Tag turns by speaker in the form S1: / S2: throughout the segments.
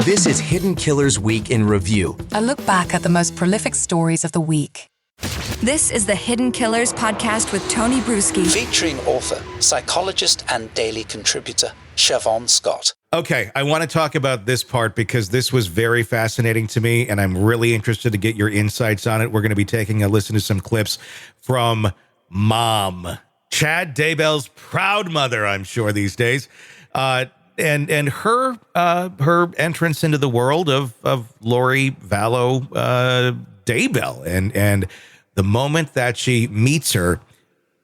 S1: This is Hidden Killers Week in Review.
S2: A look back at the most prolific stories of the week.
S3: This is the Hidden Killers podcast with Tony Brueski.
S4: Featuring author, psychologist, and daily contributor, Siobhan Scott.
S5: Okay, I want to talk about this part because this was very fascinating to me, and I'm really interested to get your insights on it. We're going to be taking a listen to some clips from Mom, Chad Daybell's proud mother, I'm sure, these days. And her entrance into the world of Lori Vallow Daybell and the moment that she meets her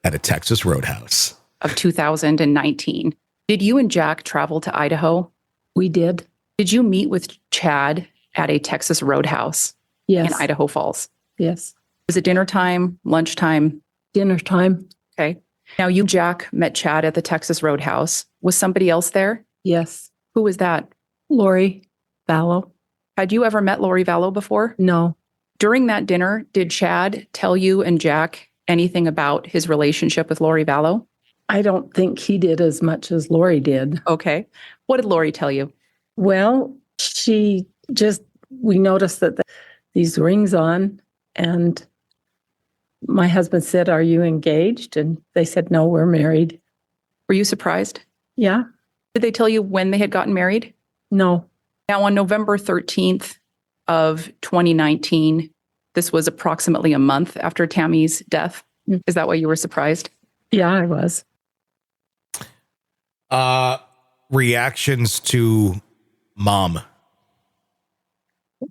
S5: at a Texas roadhouse.
S6: Of 2019. Did you and Jack travel to Idaho?
S7: We did.
S6: Did you meet with Chad at a Texas roadhouse
S7: Yes.
S6: in Idaho Falls?
S7: Yes.
S6: Was it dinner time, lunchtime?
S7: Dinner time?
S6: Okay. Now you, Jack, met Chad at the Texas roadhouse. Was somebody else there?
S7: Yes.
S6: Who was that?
S7: Lori Vallow?
S6: Had you ever met Lori Vallow before?
S7: No.
S6: During that dinner, did Chad tell you and Jack anything about his relationship with Lori Vallow?
S7: I don't think he did as much as Lori did.
S6: Okay. What did Lori tell you?
S7: Well, we noticed that these rings on, and my husband said, "Are you engaged?" And they said, "No, we're married."
S6: Were you surprised?
S7: Yeah.
S6: Did they tell you when they had gotten married?
S7: No.
S6: Now, on November 13th of 2019, this was approximately a month after Tammy's death. Is that why you were surprised?
S7: Yeah, I was.
S5: Reactions to Mom.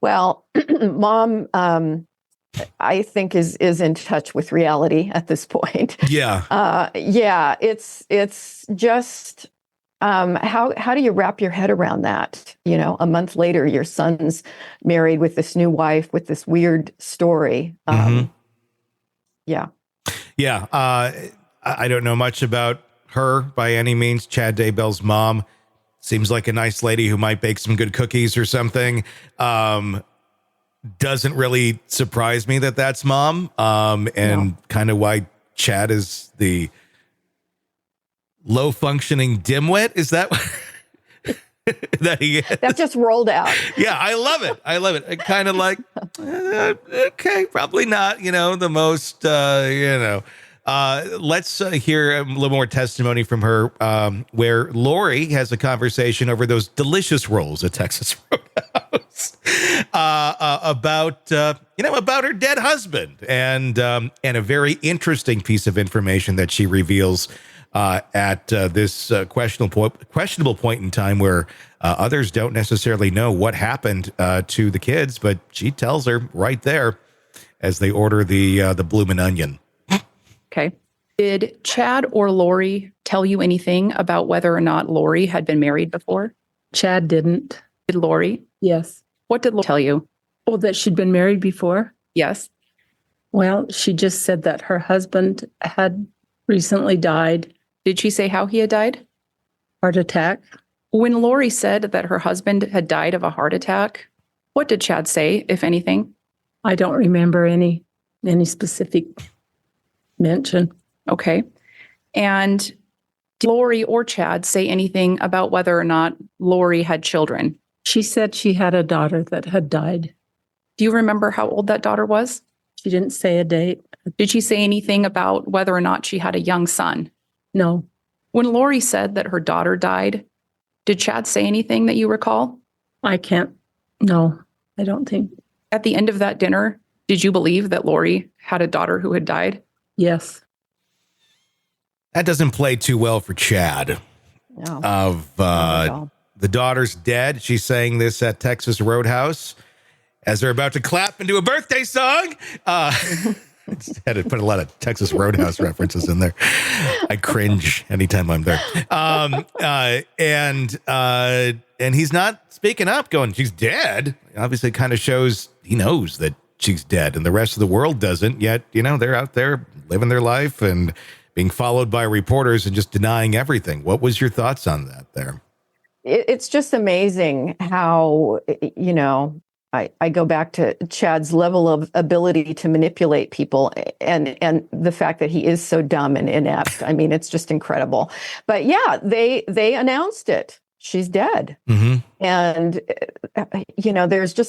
S8: Well, Mom, I think is in touch with reality at this point.
S5: Yeah.
S8: Yeah, it's just how do you wrap your head around that? You know, a month later, your son's married with this new wife with this weird story. Yeah.
S5: Yeah. I don't know much about her by any means. Chad Daybell's mom seems like a nice lady who might bake some good cookies or something. Doesn't really surprise me that that's Mom. And kind of why Chad is the low functioning dimwit. Is that that he is?
S8: That just rolled out.
S5: Yeah, I love it. I kind of like, okay, probably not, the most, let's hear a little more testimony from her, where Lori has a conversation over those delicious rolls at Texas Roadhouse, about her dead husband, and a very interesting piece of information that she reveals at this questionable point in time where others don't necessarily know what happened to the kids, but she tells her right there as they order the bloomin' onion.
S6: Okay. Did Chad or Lori tell you anything about whether or not Lori had been married before?
S7: Chad didn't.
S6: Did Lori?
S7: Yes.
S6: What did Lori tell you?
S7: Oh, that she'd been married before?
S6: Yes.
S7: Well, she just said that her husband had recently died.
S6: Did she say how he had died?
S7: Heart attack.
S6: When Lori said that her husband had died of a heart attack, what did Chad say, if anything?
S7: I don't remember any specific mention.
S6: Okay. And did Lori or Chad say anything about whether or not Lori had children?
S7: She said she had a daughter that had died.
S6: Do you remember how old that daughter was?
S7: She didn't say a date.
S6: Did she say anything about whether or not she had a young son?
S7: No.
S6: When Lori said that her daughter died, did Chad say anything that you recall?
S7: No, I don't think.
S6: At the end of that dinner, did you believe that Lori had a daughter who had died?
S7: Yes.
S5: That doesn't play too well for Chad.
S8: No.
S5: The daughter's dead. She's saying this at Texas Roadhouse as they're about to clap and do a birthday song. Just had to put a lot of Texas Roadhouse references in there. I cringe anytime I'm there. And he's not speaking up, going, "She's dead." Obviously, kind of shows he knows that she's dead, and the rest of the world doesn't. Yet, they're out there living their life and being followed by reporters and just denying everything. What was your thoughts on that there?
S8: It's just amazing how, I go back to Chad's level of ability to manipulate people and the fact that he is so dumb and inept. I mean, it's just incredible. But yeah, they announced it. she's dead.
S5: Mm-hmm.
S8: And,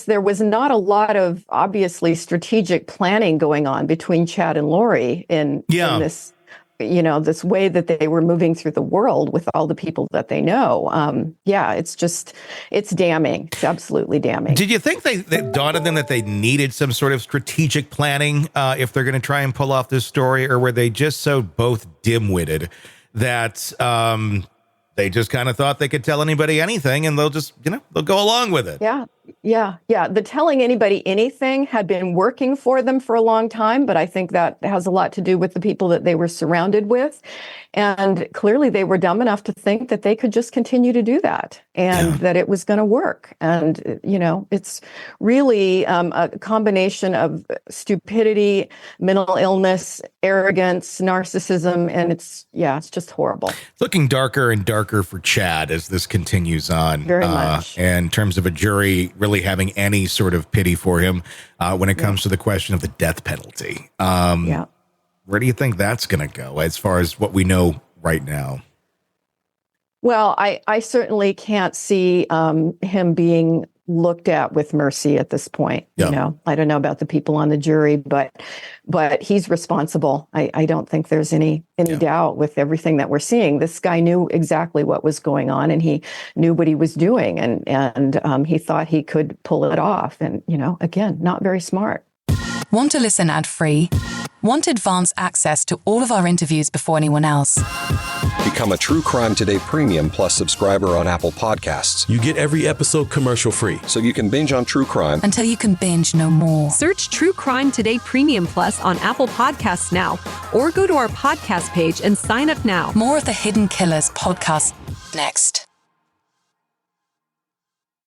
S8: there was not a lot of obviously strategic planning going on between Chad and Lori in this, this way that they were moving through the world with all the people that they know. It's damning. It's absolutely damning.
S5: Did you think that dawned on them that they needed some sort of strategic planning if they're going to try and pull off this story, or were they just so both dim-witted that they just kind of thought they could tell anybody anything and they'll just, they'll go along with it?
S8: Yeah. The telling anybody anything had been working for them for a long time, but I think that has a lot to do with the people that they were surrounded with. And clearly they were dumb enough to think that they could just continue to do that and that it was going to work. And, it's really a combination of stupidity, mental illness, arrogance, narcissism, and it's just horrible.
S5: It's looking darker and darker for Chad as this continues on.
S8: Very much.
S5: In terms of a jury really having any sort of pity for him when it comes to the question of the death penalty. Where do you think that's going to go as far as what we know right now?
S8: Well, I certainly can't see him being looked at with mercy at this point. I don't know about the people on the jury, but he's responsible. I don't think there's any doubt with everything that we're seeing. This guy knew exactly what was going on, and he knew what he was doing, and he thought he could pull it off. And again, not very smart.
S2: Want to listen ad-free? Want advanced access to all of our interviews before anyone else?
S9: Become a True Crime Today Premium Plus subscriber on Apple Podcasts.
S10: You get every episode commercial-free.
S9: So you can binge on true crime
S2: until you can binge no more.
S11: Search True Crime Today Premium Plus on Apple Podcasts now, or go to our podcast page and sign up now.
S2: More of the Hidden Killers podcast next.